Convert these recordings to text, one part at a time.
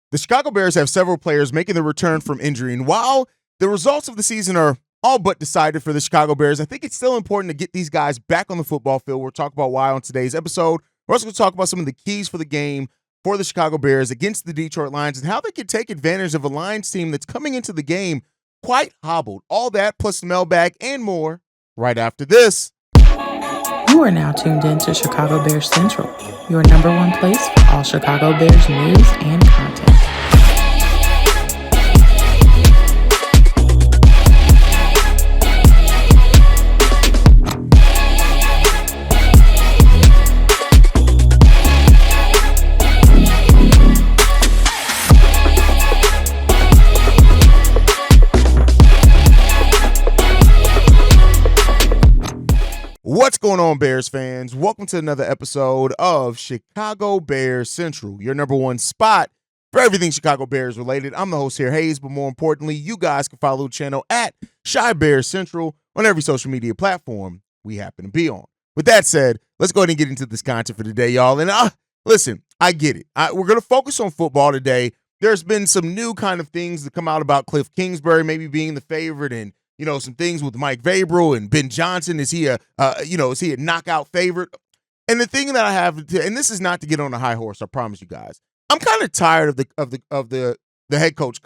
The Chicago Bears have several players making the return from injury, and while the results of the season are all but decided for the Chicago Bears, I think it's still important to get these guys back on the football field. We'll talk about why on today's episode. We're also going to talk about some of the keys for the game for the Chicago Bears against the Detroit Lions and how they can take advantage of a Lions team that's coming into the game quite hobbled. All that plus the mailbag and more right after this. You are now tuned in to Chicago Bears Central, your number one place for all Chicago Bears news and content. What's going on, Bears fans? Welcome to another episode of Chicago Bears Central, your number one spot for everything Chicago Bears related. I'm the host here, Haize, but more importantly, you guys can follow the channel at Chi Bears Central on every social media platform we happen to be on. With that said, let's go ahead and get into this content for today, y'all. And listen, I get it. We're going to focus on football today. There's been some new kind of things that come out about Cliff Kingsbury maybe being the favorite, and some things with Mike Vrabel and Ben Johnson. Is he a knockout favorite? And the thing that I have, and this is not to get on a high horse, I promise you guys, I'm kind of tired of the head coach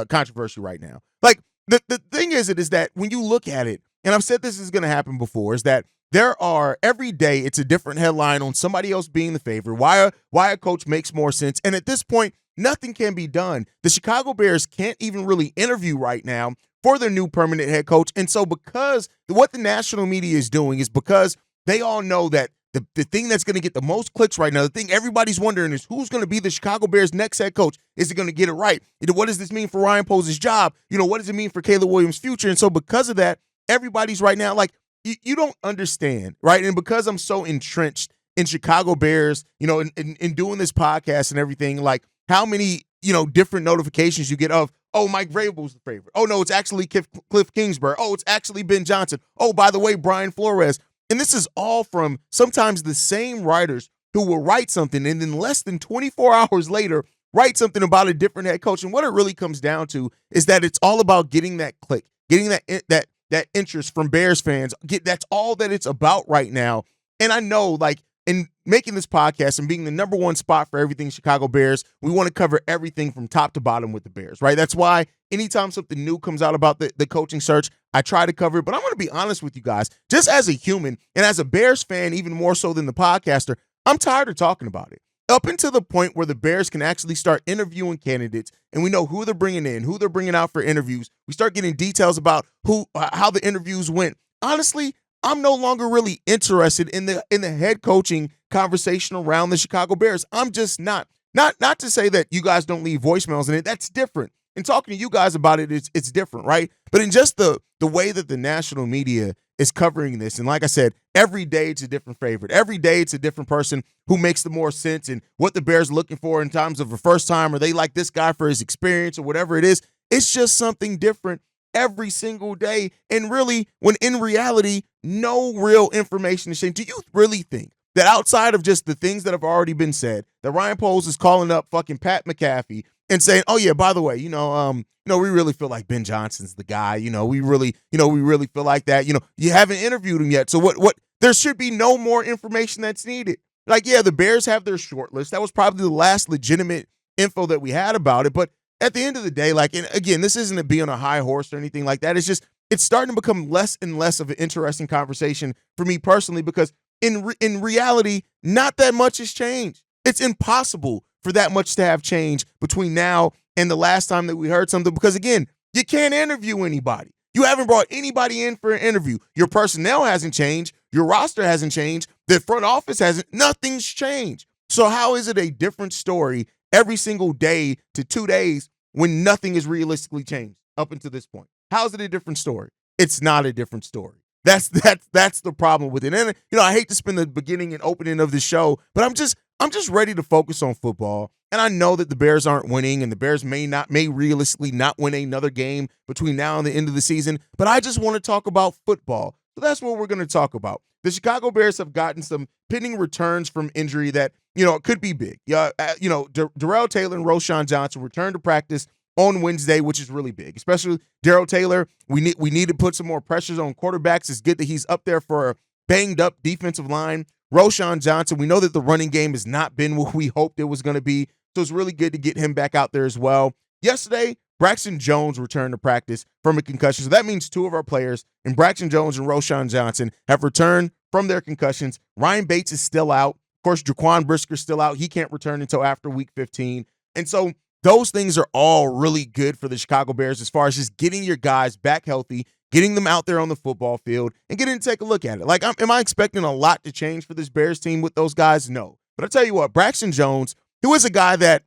controversy right now. Like the thing is that when you look at it, and I've said this is going to happen before, is that there are every day it's a different headline on somebody else being the favorite. Why a coach makes more sense, and at this point, nothing can be done. The Chicago Bears can't even really interview right now for their new permanent head coach. And so because what the national media is doing is because they all know that the thing that's going to get the most clicks right now, the thing everybody's wondering is who's going to be the Chicago Bears' next head coach. Is it going to get it right? What does this mean for Ryan Poles' job? What does it mean for Caleb Williams' future? And so because of that, everybody's right now like, you don't understand, right? And because I'm so entrenched in Chicago Bears, in doing this podcast and everything, like how many, different notifications you get of, oh, Mike Vrabel's the favorite. Oh, no, it's actually Cliff Kingsbury. Oh, it's actually Ben Johnson. Oh, by the way, Brian Flores. And this is all from sometimes the same writers who will write something and then less than 24 hours later write something about a different head coach. And what it really comes down to is that it's all about getting that click, getting that interest from Bears fans. That's all that it's about right now. And I know, like, in making this podcast and being the number one spot for everything Chicago Bears, we want to cover everything from top to bottom with the Bears, right? That's why anytime something new comes out about the coaching search, I try to cover it. But I'm going to be honest with you guys, just as a human and as a Bears fan, even more so than the podcaster, I'm tired of talking about it. Up until the point where the Bears can actually start interviewing candidates and we know who they're bringing in, who they're bringing out for interviews. We start getting details about how the interviews went. Honestly, I'm no longer really interested in the head coaching conversation around the Chicago Bears. I'm just not to say that you guys don't leave voicemails in it. That's different. And talking to you guys about it, it's different, right? But in just the way that the national media is covering this, and like I said, every day it's a different favorite. Every day it's a different person who makes the more sense and what the Bears are looking for in terms of a first time, or they like this guy for his experience or whatever it is. It's just something different every single day. And really, when in reality, no real information is shared. Do you really think that outside of just the things that have already been said, that Ryan Poles is calling up fucking Pat McAfee and saying, oh yeah, by the way, we really feel like Ben Johnson's the guy, we really feel like that, you haven't interviewed him yet. So what there should be no more information that's needed. Like, yeah, the Bears have their short list. That was probably the last legitimate info that we had about it. But at the end of the day, like, and again, this isn't to be on a high horse or anything like that. It's just, it's starting to become less and less of an interesting conversation for me personally, because in reality, not that much has changed. It's impossible for that much to have changed between now and the last time that we heard something, because again, you can't interview anybody. You haven't brought anybody in for an interview. Your personnel hasn't changed. Your roster hasn't changed. The front office hasn't. Nothing's changed. So how is it a different story every single day to 2 days when nothing is realistically changed up until this point? How is it a different story? It's not a different story. That's the problem with it. And I hate to spend the beginning and opening of the show, but I'm just ready to focus on football. And I know that the Bears aren't winning, and the Bears may realistically not win another game between now and the end of the season, but I just want to talk about football. So that's what we're going to talk about. The Chicago Bears have gotten some pending returns from injury that, it could be big. Darrell Taylor and Roschon Johnson returned to practice on Wednesday, which is really big, especially Darrell Taylor. We need to put some more pressures on quarterbacks. It's good that he's up there for a banged up defensive line. Roschon Johnson, we know that the running game has not been what we hoped it was going to be, so it's really good to get him back out there as well. Yesterday, Braxton Jones returned to practice from a concussion, so that means two of our players, and Braxton Jones and Roschon Johnson, have returned from their concussions. Ryan Bates is still out. Of course, Jaquan Brisker's still out. He can't return until after week 15. And so those things are all really good for the Chicago Bears as far as just getting your guys back healthy, getting them out there on the football field, and getting to take a look at it. Like, am I expecting a lot to change for this Bears team with those guys? No. But I tell you what, Braxton Jones, who is a guy that,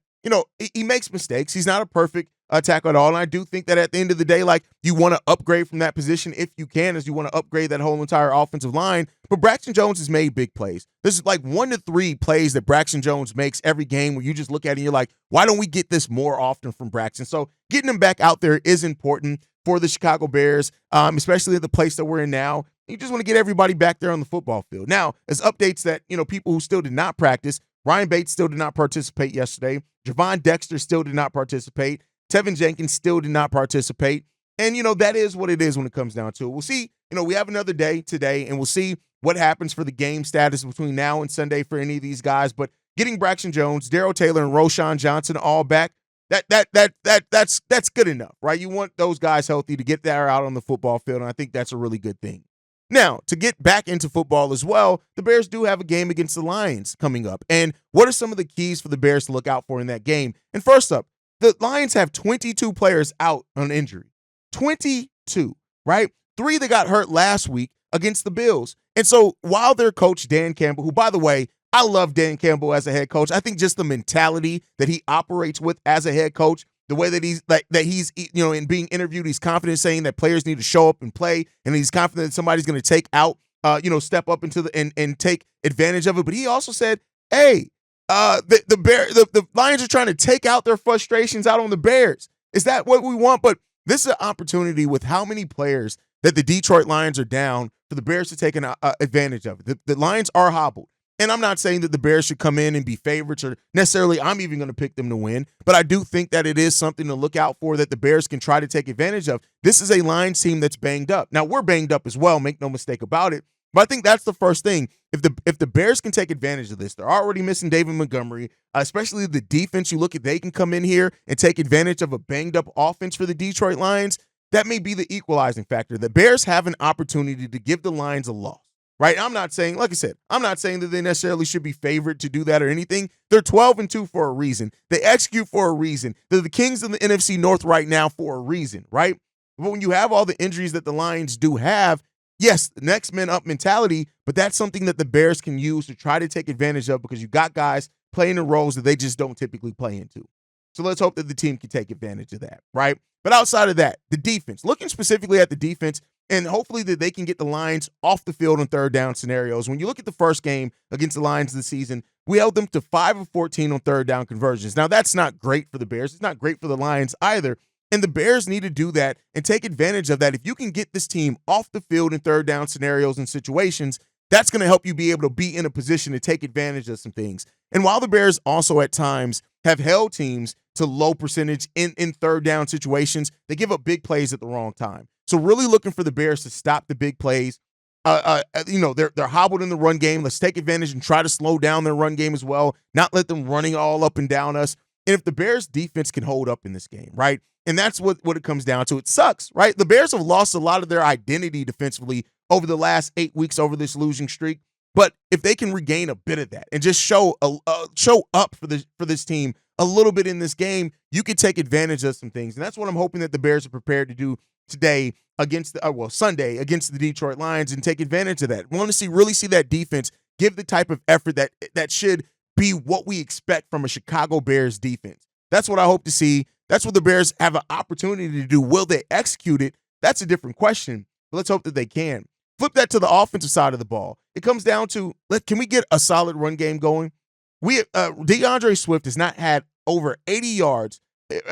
he makes mistakes. He's not a perfect tackle at all. And I do think that at the end of the day, like, you want to upgrade from that position if you can, as you want to upgrade that whole entire offensive line. But Braxton Jones has made big plays. This is like 1 to 3 plays that Braxton Jones makes every game where you just look at it and you're like, why don't we get this more often from Braxton? So getting him back out there is important for the Chicago Bears, especially at the place that we're in now. You just want to get everybody back there on the football field. Now, as updates that, people who still did not practice, Ryan Bates still did not participate yesterday. Javon Dexter still did not participate. Tevin Jenkins still did not participate. And, that is what it is when it comes down to it. We'll see, we have another day today, and we'll see what happens for the game status between now and Sunday for any of these guys. But getting Braxton Jones, Darrell Taylor, and Roschon Johnson all back, that's good enough, right? You want those guys healthy to get there out on the football field, and I think that's a really good thing. Now, to get back into football as well, the Bears do have a game against the Lions coming up. And what are some of the keys for the Bears to look out for in that game? And first up, the Lions have 22 players out on injury. 22, right? 3 that got hurt last week against the Bills. And so while their coach, Dan Campbell, who, by the way, I love Dan Campbell as a head coach. I think just the mentality that he operates with as a head coach, the way that he's in being interviewed, he's confident saying that players need to show up and play, and he's confident that somebody's going to take out, step up into and take advantage of it. But he also said, hey, the Lions are trying to take out their frustrations out on the Bears. Is that what we want? But this is an opportunity with how many players that the Detroit Lions are down for the Bears to take an advantage of it. The Lions are hobbled. And I'm not saying that the Bears should come in and be favorites, or necessarily I'm even going to pick them to win. But I do think that it is something to look out for that the Bears can try to take advantage of. This is a Lions team that's banged up. Now, we're banged up as well, make no mistake about it. But I think that's the first thing. If the Bears can take advantage of this, they're already missing David Montgomery, especially the defense. You look at, they can come in here and take advantage of a banged up offense for the Detroit Lions. That may be the equalizing factor. The Bears have an opportunity to give the Lions a loss. Right? I'm not saying, like I said, I'm not saying that they necessarily should be favored to do that or anything. They're 12-2 for a reason. They execute for a reason. They're the kings of the NFC North right now for a reason, right? But when you have all the injuries that the Lions do have, yes, the next man up mentality, but that's something that the Bears can use to try to take advantage of, because you got guys playing in roles that they just don't typically play into. So let's hope that the team can take advantage of that, right? But outside of that, the defense, looking specifically at the defense, and hopefully that they can get the Lions off the field in third down scenarios. When you look at the first game against the Lions this season, we held them to 5 of 14 on third down conversions. Now, that's not great for the Bears. It's not great for the Lions either. And the Bears need to do that and take advantage of that. If you can get this team off the field in third down scenarios and situations, that's going to help you be able to be in a position to take advantage of some things. And while the Bears also at times have held teams to low percentage in third down situations, they give up big plays at the wrong time. So really looking for the Bears to stop the big plays. They're hobbled in the run game. Let's take advantage and try to slow down their run game as well, not let them running all up and down us. And if the Bears defense can hold up in this game, right? And that's what it comes down to. It sucks, right? The Bears have lost a lot of their identity defensively over the last 8 weeks over this losing streak. But if they can regain a bit of that and just show up for this team a little bit in this game, you can take advantage of some things. And that's what I'm hoping that the Bears are prepared to do today against Sunday against the Detroit Lions, and take advantage of that. Want to really see that defense give the type of effort that should be what we expect from a Chicago Bears defense. That's what I hope to see. That's what the Bears have an opportunity to do. Will they execute it? That's a different question. But let's hope that they can. Flip that to the offensive side of the ball. It comes down to, can we get a solid run game going? DeAndre Swift has not had over 80 yards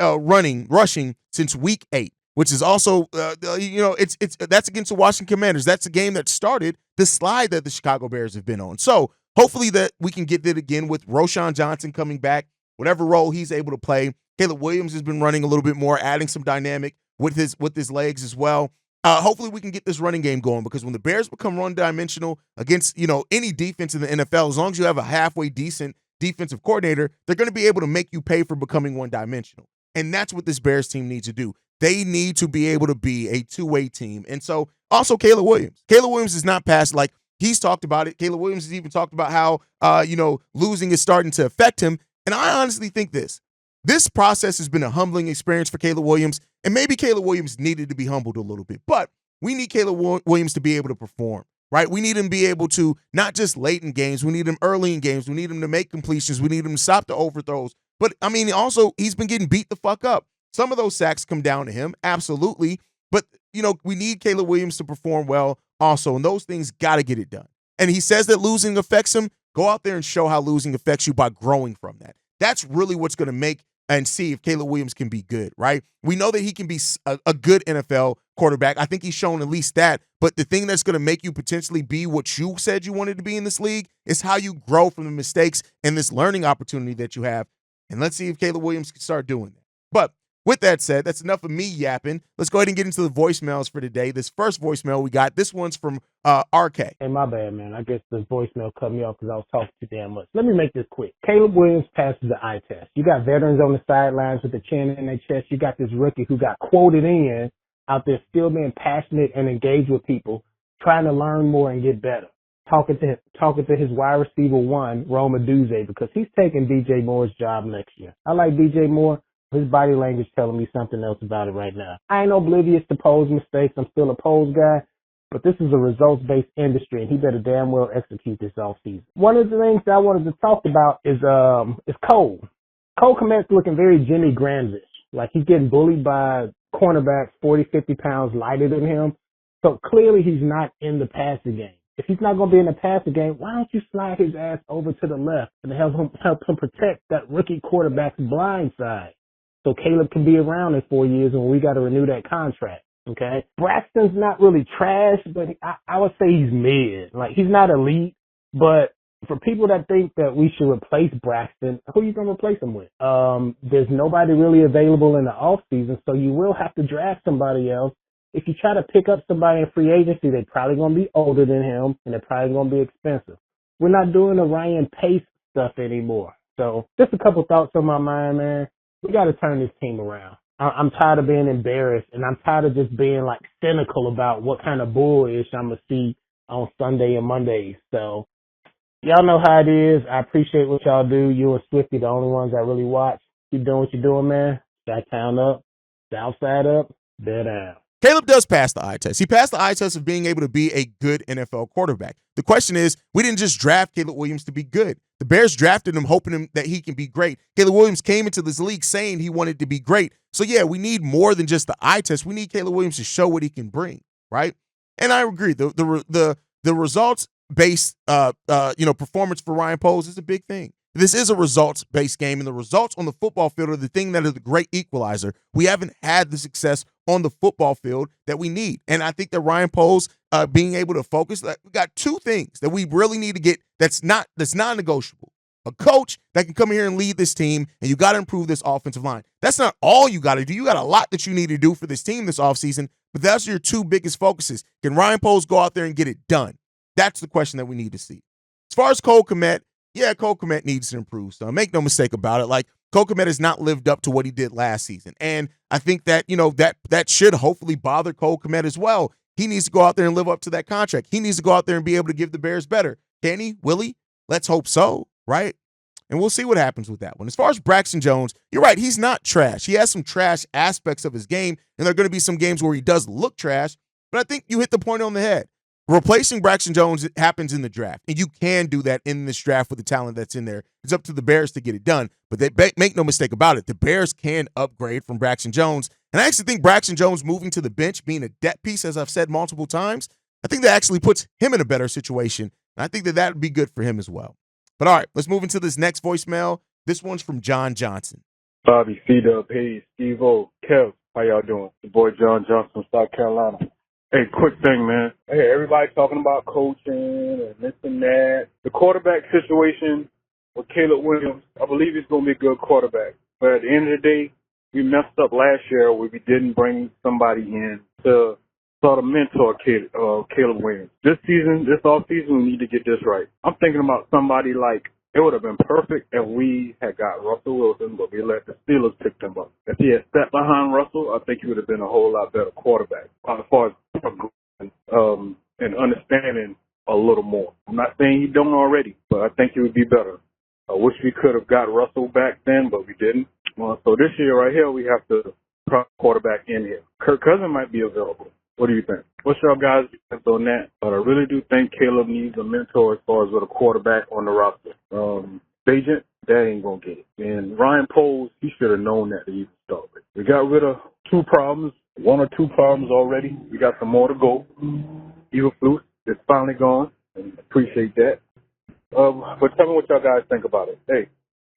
rushing since week 8. which is also, it's that's against the Washington Commanders. That's a game that started the slide that the Chicago Bears have been on. So hopefully that we can get it again with Roschon Johnson coming back, whatever role he's able to play. Caleb Williams has been running a little bit more, adding some dynamic with his legs as well. Hopefully we can get this running game going, because when the Bears become one-dimensional against, any defense in the NFL, as long as you have a halfway decent defensive coordinator, they're going to be able to make you pay for becoming one-dimensional. And that's what this Bears team needs to do. They need to be able to be a two-way team. And so also Caleb Williams. Caleb Williams is not past, like he's talked about it. Caleb Williams has even talked about how, losing is starting to affect him. And I honestly think this process has been a humbling experience for Caleb Williams, and maybe Caleb Williams needed to be humbled a little bit. But we need Caleb Williams to be able to perform, right? We need him to be able to, not just late in games, we need him early in games. We need him to make completions. We need him to stop the overthrows. But, also, he's been getting beat the fuck up. Some of those sacks come down to him, absolutely. But, we need Caleb Williams to perform well also, and those things got to get it done. And he says that losing affects him. Go out there and show how losing affects you by growing from that. That's really what's going to make and see if Caleb Williams can be good, right? We know that he can be a good NFL quarterback. I think he's shown at least that. But the thing that's going to make you potentially be what you said you wanted to be in this league is how you grow from the mistakes and this learning opportunity that you have. And let's see if Caleb Williams can start doing that. But with that said, that's enough of me yapping. Let's go ahead and get into the voicemails for today. This first voicemail we got, this one's from RK. Hey, my bad, man. I guess the voicemail cut me off because I was talking too damn much. Let me make this quick. Caleb Williams passes the eye test. You got veterans on the sidelines with the chin in their chest. You got this rookie who got quoted in out there still being passionate and engaged with people, trying to learn more and get better. Talking to his wide receiver one, Roma Duze, because he's taking DJ Moore's job next year. I like DJ Moore. His body language telling me something else about it right now. I ain't oblivious to Poe's mistakes. I'm still a Poe's guy. But this is a results-based industry, and he better damn well execute this offseason. One of the things that I wanted to talk about is Cole. Cole Kmet's looking very Jimmy Graham-ish. Like he's getting bullied by cornerbacks 40, 50 pounds lighter than him. So clearly he's not in the passing game. If he's not going to be in the passing game, why don't you slide his ass over to the left and help him protect that rookie quarterback's blind side? So Caleb can be around in 4 years and we got to renew that contract. Okay. Braxton's not really trash, but I would say he's mid. Like he's not elite, but for people that think that we should replace Braxton, who are you going to replace him with? There's nobody really available in the off season. So you will have to draft somebody else. If you try to pick up somebody in free agency, they're probably going to be older than him and they're probably going to be expensive. We're not doing the Ryan Pace stuff anymore. So just a couple thoughts on my mind, man. We got to turn this team around. I'm tired of being embarrassed, and I'm tired of just being, like, cynical about what kind of bullish I'm going to see on Sunday and Mondays. So, y'all know how it is. I appreciate what y'all do. You and Swifty, the only ones I really watch. Keep doing what you're doing, man. Chi-town up, Southside up, bear down. Caleb does pass the eye test. He passed the eye test of being able to be a good NFL quarterback. The question is, we didn't just draft Caleb Williams to be good. The Bears drafted him, hoping that he can be great. Caleb Williams came into this league saying he wanted to be great. So, yeah, we need more than just the eye test. We need Caleb Williams to show what he can bring, right? And I agree. The results-based performance for Ryan Poles is a big thing. This is a results-based game, and the results on the football field are the thing that is the great equalizer. We haven't had the success on the football field that we need. And I think that Ryan Poles being able to focus, we got two things that we really need to get that's non-negotiable. A coach that can come here and lead this team, and you got to improve this offensive line. That's not all you got to do. You got a lot that you need to do for this team this offseason, but that's your two biggest focuses. Can Ryan Poles go out there and get it done? That's the question that we need to see. As far as Cole Kmet, yeah, Cole Kmet needs to improve. So make no mistake about it. Like, Cole Kmet has not lived up to what he did last season. And I think that, that should hopefully bother Cole Kmet as well. He needs to go out there and live up to that contract. He needs to go out there and be able to give the Bears better. Can he? Will he? Let's hope so, right? And we'll see what happens with that one. As far as Braxton Jones, you're right. He's not trash. He has some trash aspects of his game, and there are going to be some games where he does look trash. But I think you hit the point on the head. Replacing Braxton Jones happens in the draft, and you can do that in this draft with the talent that's in there. It's up to the Bears to get it done, but make no mistake about it. The Bears can upgrade from Braxton Jones, and I actually think Braxton Jones moving to the bench, being a depth piece, as I've said multiple times, I think that actually puts him in a better situation, and I think that would be good for him as well. But all right, let's move into this next voicemail. This one's from John Johnson. Bobby, C-Dub, Haize, Steve-O, Kev, How y'all doing? The boy John Johnson from South Carolina. Hey, quick thing, man. Hey, everybody talking about coaching and this and that. The quarterback situation with Caleb Williams, I believe he's going to be a good quarterback. But at the end of the day, we messed up last year where we didn't bring somebody in to sort of mentor Caleb Williams. This season, this offseason, we need to get this right. I'm thinking about somebody like, it would have been perfect if we had got Russell Wilson, but we let the Steelers pick them up. If he had sat behind Russell, I think he would have been a whole lot better quarterback as far as and understanding a little more. I'm not saying he don't already, but I think he would be better. I wish we could have got Russell back then, but we didn't. So this year right here, we have to put quarterback in here. Kirk Cousins might be available. What do you think? What's your guys' thoughts on that? But I really do think Caleb needs a mentor as far as with a quarterback on the roster. Agent, that ain't going to get it. And Ryan Poles, he should have known that to even start with. We got rid of one or two problems already. We got some more to go. Eberflus is finally gone, and appreciate that. But tell me what y'all guys think about it. Hey,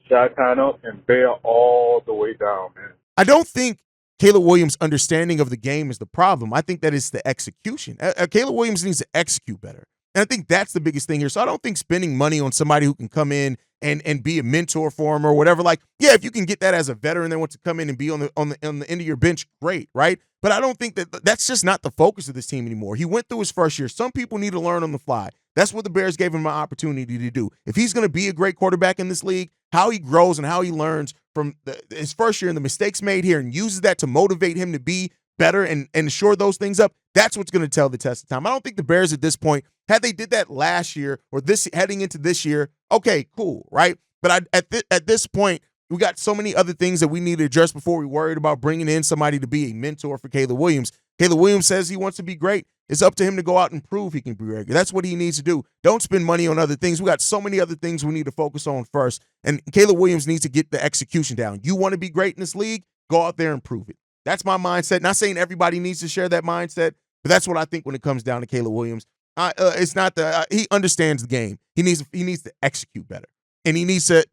shine up and bear all the way down, man. I don't think Caleb Williams' understanding of the game is the problem. I think that is the execution. Caleb Williams needs to execute better. And I think that's the biggest thing here. So I don't think spending money on somebody who can come in and be a mentor for him or whatever. Like, yeah, if you can get that as a veteran that wants to come in and be on the end of your bench, great, right? But I don't think that's just not the focus of this team anymore. He went through his first year. Some people need to learn on the fly. That's what the Bears gave him an opportunity to do. If he's going to be a great quarterback in this league, how he grows and how he learns from his first year and the mistakes made here and uses that to motivate him to be better and shore those things up, that's what's going to tell the test of time. I don't think the Bears at this point, had they did that last year or this heading into this year, okay, cool, right? But at this point, we got so many other things that we need to address before we worried about bringing in somebody to be a mentor for Caleb Williams. Caleb Williams says he wants to be great. It's up to him to go out and prove he can be great. That's what he needs to do. Don't spend money on other things. We got so many other things we need to focus on first. And Caleb Williams needs to get the execution down. You want to be great in this league? Go out there and prove it. That's my mindset. Not saying everybody needs to share that mindset, but that's what I think when it comes down to Caleb Williams. It's not he understands the game. He needs to execute better, and he needs to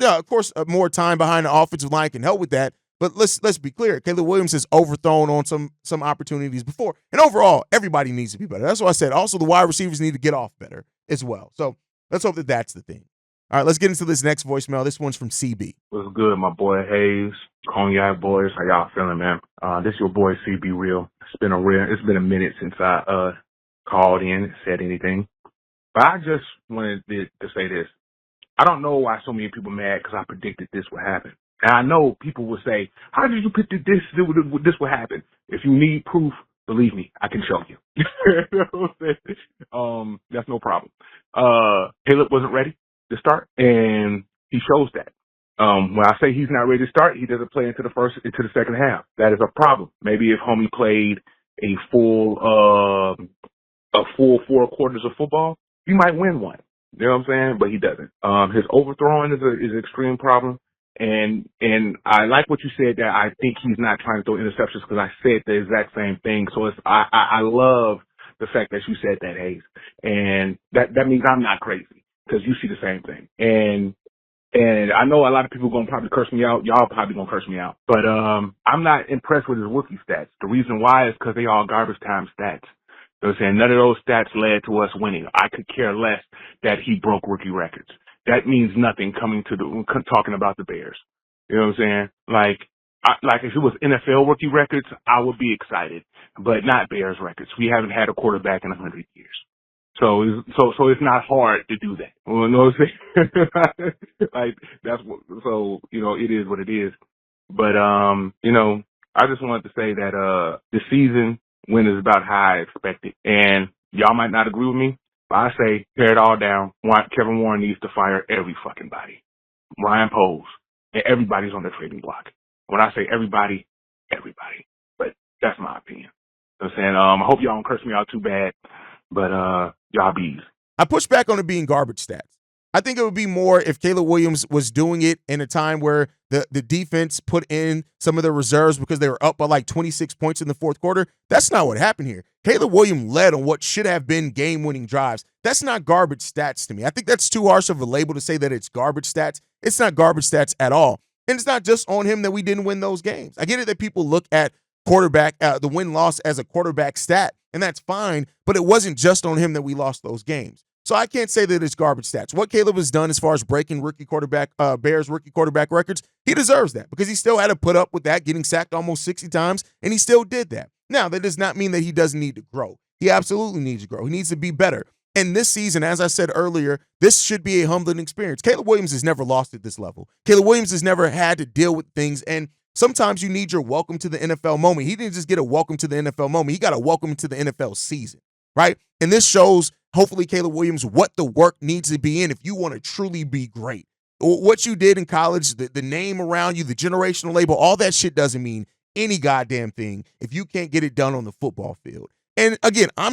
of course more time behind the offensive line can help with that. But let's be clear. Caleb Williams has overthrown on some opportunities before, and overall, everybody needs to be better. That's what I said. Also, the wide receivers need to get off better as well. So let's hope that that's the thing. All right, let's get into this next voicemail. This one's from CB. What's good, my boy Haize, Cognac boys? How y'all feeling, man? This your boy CB Real. It's been a minute since I called in and said anything, but I just wanted to say this. I don't know why so many people mad because I predicted this would happen. And I know people will say, "How did you predict this would happen?" If you need proof, believe me, I can show you. That's no problem. Caleb wasn't ready to start, and he shows that. When I say he's not ready to start, he doesn't play into the second half. That is a problem. Maybe if homie played a full 4 quarters of football, he might win one. You know what I'm saying? But he doesn't. His overthrowing is an extreme problem. And I like what you said that I think he's not trying to throw interceptions because I said the exact same thing. So I love the fact that you said that, Haize. And that means I'm not crazy because you see the same thing. And I know a lot of people are going to probably curse me out. Y'all probably going to curse me out. But I'm not impressed with his rookie stats. The reason why is because they all garbage time stats. You know what I'm saying? None of those stats led to us winning. I could care less that he broke rookie records. That means nothing talking about the Bears. You know what I'm saying? Like if it was NFL rookie records, I would be excited, but not Bears records. We haven't had a quarterback in 100 years. So it's not hard to do that. You know what I'm saying? It is what it is. But, I just wanted to say that, the season win is about how I expected. And y'all might not agree with me, but I say tear it all down. Kevin Warren needs to fire every fucking body. Ryan Poles. And everybody's on the trading block. When I say everybody. But that's my opinion. You know what I'm saying? I hope y'all don't curse me out too bad, but y'all bees. I push back on it being garbage stats. I think it would be more if Caleb Williams was doing it in a time where the defense put in some of their reserves because they were up by like 26 points in the fourth quarter. That's not what happened here. Caleb Williams led on what should have been game-winning drives. That's not garbage stats to me. I think that's too harsh of a label to say that it's garbage stats. It's not garbage stats at all. And it's not just on him that we didn't win those games. I get it that people look at the win-loss as a quarterback stat, and that's fine, but it wasn't just on him that we lost those games. So I can't say that it's garbage stats. What Caleb has done as far as breaking Bears rookie quarterback records, he deserves that because he still had to put up with that, getting sacked almost 60 times, and he still did that. Now, that does not mean that he doesn't need to grow. He absolutely needs to grow. He needs to be better. And this season, as I said earlier, this should be a humbling experience. Caleb Williams has never lost at this level. Caleb Williams has never had to deal with things, and sometimes you need your welcome to the NFL moment. He didn't just get a welcome to the NFL moment. He got a welcome to the NFL season, right? And this shows, hopefully, Caleb Williams, what the work needs to be in if you want to truly be great. What you did in college, the name around you, the generational label, all that shit doesn't mean any goddamn thing if you can't get it done on the football field. And again, I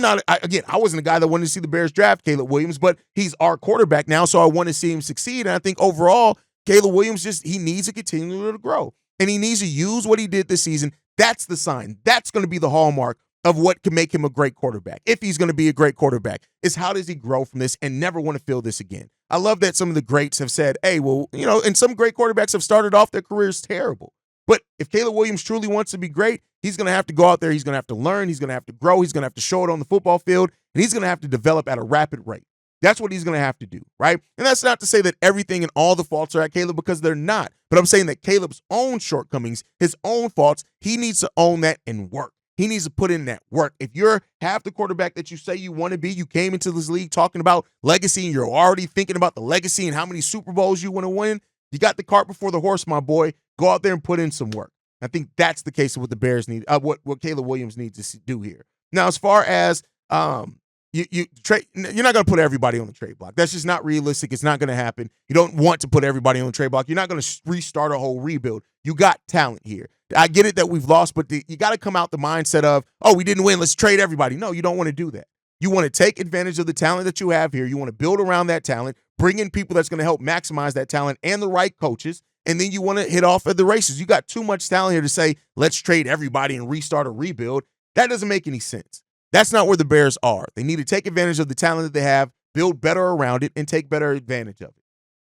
wasn't a guy that wanted to see the Bears draft Caleb Williams, but he's our quarterback now, so I want to see him succeed. And I think overall, Caleb Williams he needs to continue to grow. And he needs to use what he did this season. That's the sign. That's going to be the hallmark of what can make him a great quarterback. If he's going to be a great quarterback, is how does he grow from this and never want to feel this again? I love that some of the greats have said, hey, well, and some great quarterbacks have started off their careers terrible. But if Caleb Williams truly wants to be great, he's going to have to go out there. He's going to have to learn. He's going to have to grow. He's going to have to show it on the football field. And he's going to have to develop at a rapid rate. That's what he's going to have to do, right? And that's not to say that everything and all the faults are at Caleb, because they're not. But I'm saying that Caleb's own shortcomings, his own faults, he needs to own that and work. He needs to put in that work. If you're half the quarterback that you say you want to be, you came into this league talking about legacy and you're already thinking about the legacy and how many Super Bowls you want to win, you got the cart before the horse, my boy. Go out there and put in some work. I think that's the case of what the Bears need, what Caleb Williams needs to do here. Now, as far as you're not going to put everybody on the trade block. That's just not realistic. It's not going to happen. You don't want to put everybody on the trade block. You're not going to restart a whole rebuild. You got talent here. I get it that we've lost, but you got to come out the mindset of, oh, we didn't win, let's trade everybody. No, you don't want to do that. You want to take advantage of the talent that you have here. You want to build around that talent, bring in people that's going to help maximize that talent and the right coaches, and then you want to hit off at the races. You got too much talent here to say, let's trade everybody and restart a rebuild. That doesn't make any sense. That's not where the Bears are. They need to take advantage of the talent that they have, build better around it, and take better advantage of it.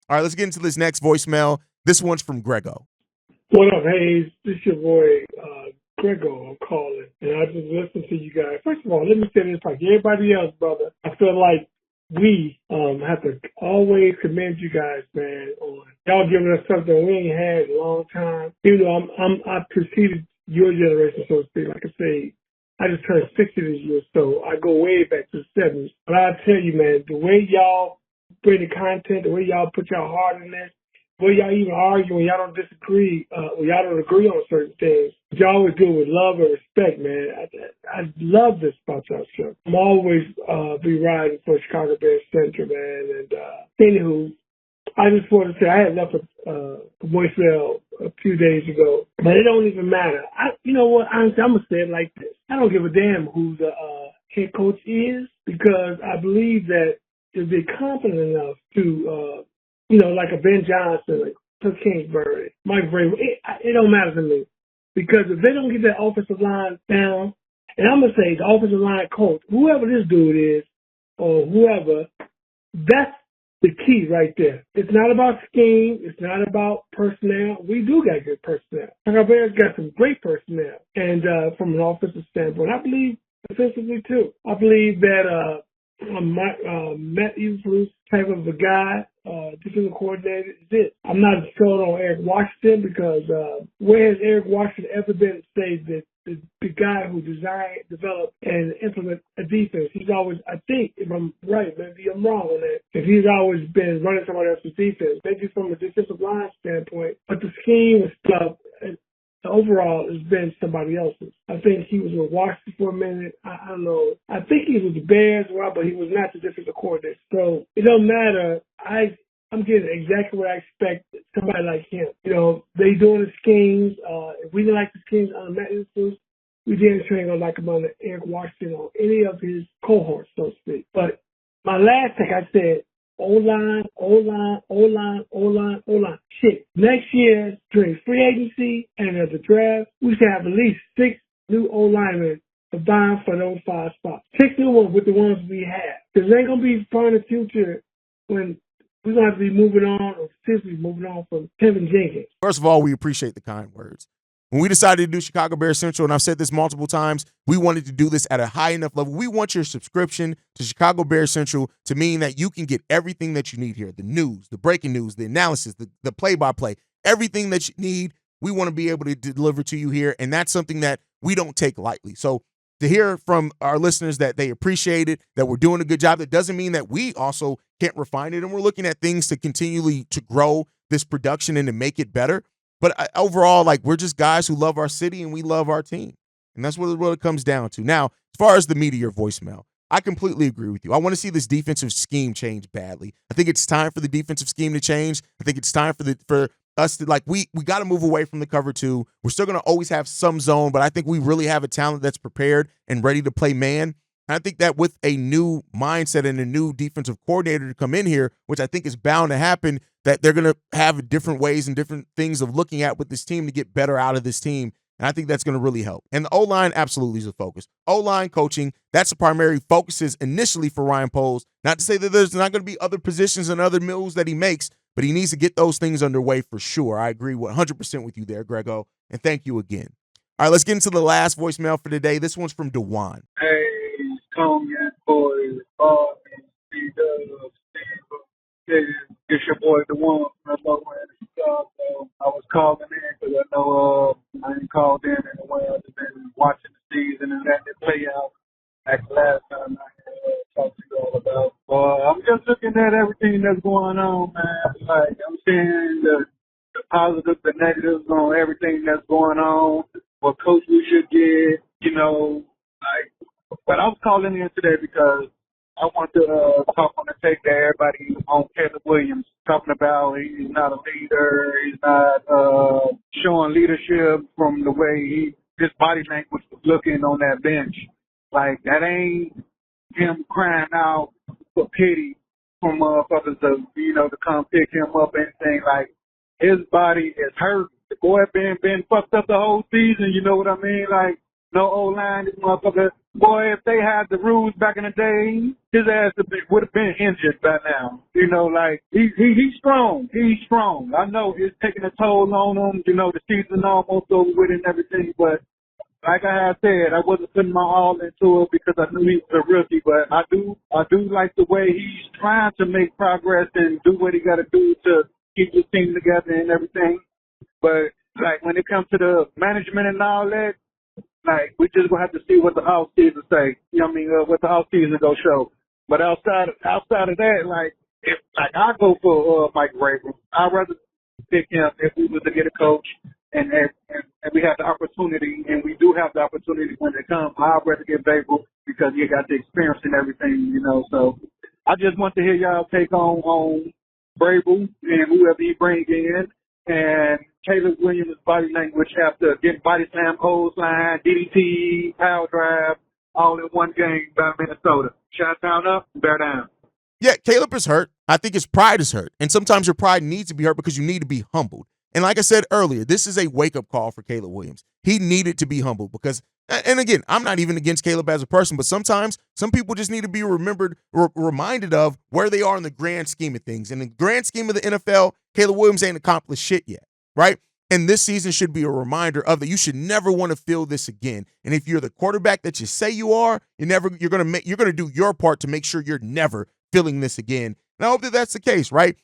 All right, let's get into this next voicemail. This one's from Grego. What up, Haize? This your boy, Grego. I'm calling. And I just listened to you guys. First of all, let me say this like everybody else, brother. I feel like we have to always commend you guys, man, on y'all giving us something we ain't had in a long time. Even though I preceded your generation, so to speak. Like I say, I just turned 60 this year, so I go way back to the 70s. But I tell you, man, the way y'all bring the content, the way y'all put y'all heart in this, the way y'all even argue when y'all don't disagree, when y'all don't agree on certain things, but y'all always do it with love and respect, man. I love this about y'all show. I'm always be riding for Chicago Bears Central, man. And anywho, I just wanted to say I had left a voicemail a few days ago, but it don't even matter. You know what? Honestly, I'm gonna say it like this: I don't give a damn who the head coach is, because I believe that if they're confident enough to, like a Ben Johnson, like Cliff Kingsbury, Mike Vrabel, it don't matter to me, because if they don't get that offensive line down, and I'm gonna say the offensive line coach, whoever this dude is, or whoever, that's the key right there. It's not about scheme. It's not about personnel. We do got good personnel. Our Bears got some great personnel. And from an offensive standpoint, I believe defensively too. I believe that Matt Eberflus type of a guy, defensive coordinator, is it. I'm not sold on Eric Washington, because where has Eric Washington ever been say that the guy who designed, developed, and implement a defense? He's always, I think, if I'm right, maybe I'm wrong on that, if he's always been running somebody else's defense, maybe from a defensive line standpoint, but the scheme and stuff, the overall has been somebody else's. I think he was with Washington for a minute. I don't know. I think he was with the Bears, well, but he was not the defensive coordinator. So it don't matter. I'm getting exactly what I expect somebody like him. They doing the schemes. If we didn't like the schemes on Matt Eberflus, we didn't train on like him on Eric Washington or any of his cohorts, so to speak. But my last thing I said, O-line. Shit. Next year, during free agency and at the draft, we should have at least 6 new O-linemen combined for those 5 spots. 6 new ones with the ones we have. Because it ain't going to be far in the future when we're going to have to be moving on, or seriously moving on from Kevin Jenkins. First of all, we appreciate the kind words. When we decided to do Chicago Bears Central, and I've said this multiple times, we wanted to do this at a high enough level. We want your subscription to Chicago Bears Central to mean that you can get everything that you need here, the news, the breaking news, the analysis, the play-by-play, everything that you need, we want to be able to deliver to you here, and that's something that we don't take lightly. So to hear from our listeners that they appreciate it, that we're doing a good job, that doesn't mean that we also can't refine it, and we're looking at things to continually to grow this production and to make it better. But overall, like, we're just guys who love our city and we love our team. And that's what it comes down to. Now, as far as the media voicemail, I completely agree with you. I want to see this defensive scheme change badly. I think it's time for the defensive scheme to change. I think it's time for us to, like, we got to move away from the cover two. We're still going to always have some zone, but I think we really have a talent that's prepared and ready to play man. And I think that with a new mindset and a new defensive coordinator to come in here, which I think is bound to happen, that they're going to have different ways and different things of looking at with this team to get better out of this team. And I think that's going to really help. And the O-line absolutely is a focus. O-line coaching, that's the primary focuses initially for Ryan Poles. Not to say that there's not going to be other positions and other moves that he makes, but he needs to get those things underway for sure. I agree 100% with you there, Grego. And thank you again. All right, let's get into the last voicemail for today. This one's from DeJuan. Hey, Tony and boys, C-Dub, Steve, it's your boy DeJuan from Lower End of Chicago. I was calling in because I know I ain't called in a while. I've been watching the season and letting it play out like last time I talked to you all about. I'm just looking at everything that's going on, man. Like, I'm seeing the positives, the negatives on everything that's going on, what coach we should get, you know, like. But I was calling in today because I want to talk on the take to everybody on Caleb Williams, talking about he's not a leader, he's not showing leadership from the way his body language was looking on that bench. Like, that ain't him crying out for pity from motherfuckers to, you know, to come pick him up or anything. Like, his body is hurt. The boy been fucked up the whole season, you know what I mean? Like, no O-line, this motherfucker. Boy, if they had the rules back in the day, his ass would have been injured by now. You know, like, he's strong. He's strong. I know it's taking a toll on him. You know, the season almost over with and everything. But like I had said, I wasn't putting my all into it because I knew he was a rookie. But I do like the way he's trying to make progress and do what he got to do to keep his team together and everything. But, like, when it comes to the management and all that, like, we just gonna have to see what the off season say. You know what I mean? What the off season go show. But outside of that, like, if like I go for Mike Vrabel, I'd rather pick him if we was to get a coach and we have the opportunity, and we do have the opportunity when it comes. I'd rather get Vrabel because he got the experience and everything, you know. So I just want to hear y'all take on Vrabel and whoever he bring in, and Caleb Williams' body language after getting body slam, clothesline, DDT, power drive, all in one game by Minnesota. Chi-town up, bear down. Yeah, Caleb is hurt. I think his pride is hurt. And sometimes your pride needs to be hurt because you need to be humbled. And like I said earlier, this is a wake-up call for Caleb Williams. He needed to be humbled because, and again, I'm not even against Caleb as a person, but sometimes some people just need to be reminded of where they are in the grand scheme of things. In the grand scheme of the NFL, Caleb Williams ain't accomplished shit yet, right? And this season should be a reminder of that. You should never want to feel this again. And if you're the quarterback that you say you are, you're gonna do your part to make sure you're never feeling this again. And I hope that that's the case, right?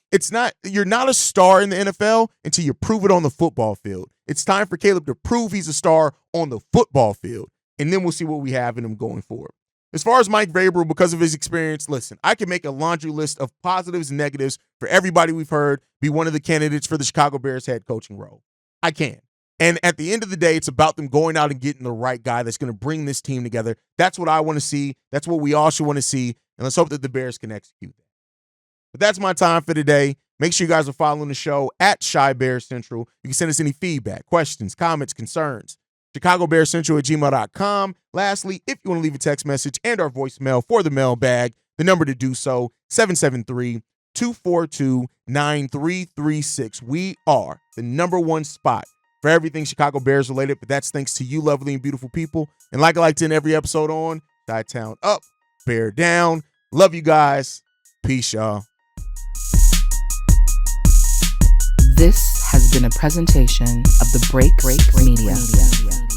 You're not a star in the NFL until you prove it on the football field. It's time for Caleb to prove he's a star on the football field, and then we'll see what we have in him going forward. As far as Mike Vrabel, because of his experience, listen, I can make a laundry list of positives and negatives for everybody we've heard be one of the candidates for the Chicago Bears head coaching role. I can. And at the end of the day, it's about them going out and getting the right guy that's going to bring this team together. That's what I want to see. That's what we all should want to see. And let's hope that the Bears can execute that. But that's my time for today. Make sure you guys are following the show at Chi Bears Central. You can send us any feedback, questions, comments, concerns. ChicagoBearsCentral@gmail.com. Lastly, if you want to leave a text message and our voicemail for the mailbag, the number to do so, 773-242-9336. We are the number one spot for everything Chicago Bears related, but that's thanks to you lovely and beautiful people. And like I like to end every episode on, Chi-town up, bear down. Love you guys. Peace, y'all. This has been a presentation of the Break Media.